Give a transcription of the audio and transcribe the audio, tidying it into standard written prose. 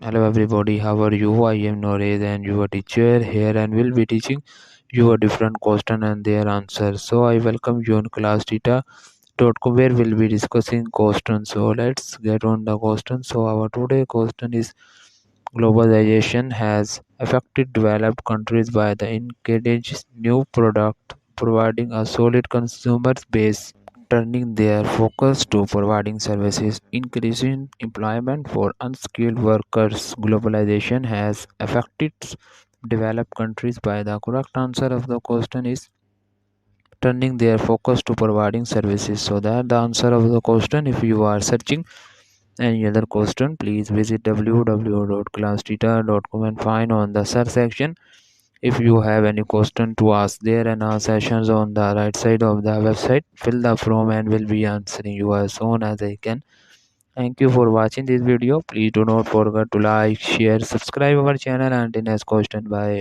Hello everybody, how are you? I am Norez and your teacher here and will be teaching you a different question and their answer. So I welcome you on classtheta.com where we'll be discussing questions. So let's get on the question. So our today question is globalization has affected developed countries by the encouraging new product providing a solid consumer base, turning their focus to providing services, increasing employment for unskilled workers. Globalization has affected developed countries by the correct answer of the question is turning their focus to providing services. So that the answer of the question. If you are searching any other question, please visit www.classtheta.com and find on the search section. If you have any question to ask, there and our sessions on the right side of the website. Fill the form and will be answering you as soon as I can. Thank you for watching this video. Please do not forget to like, share, subscribe our channel and the next question. Bye.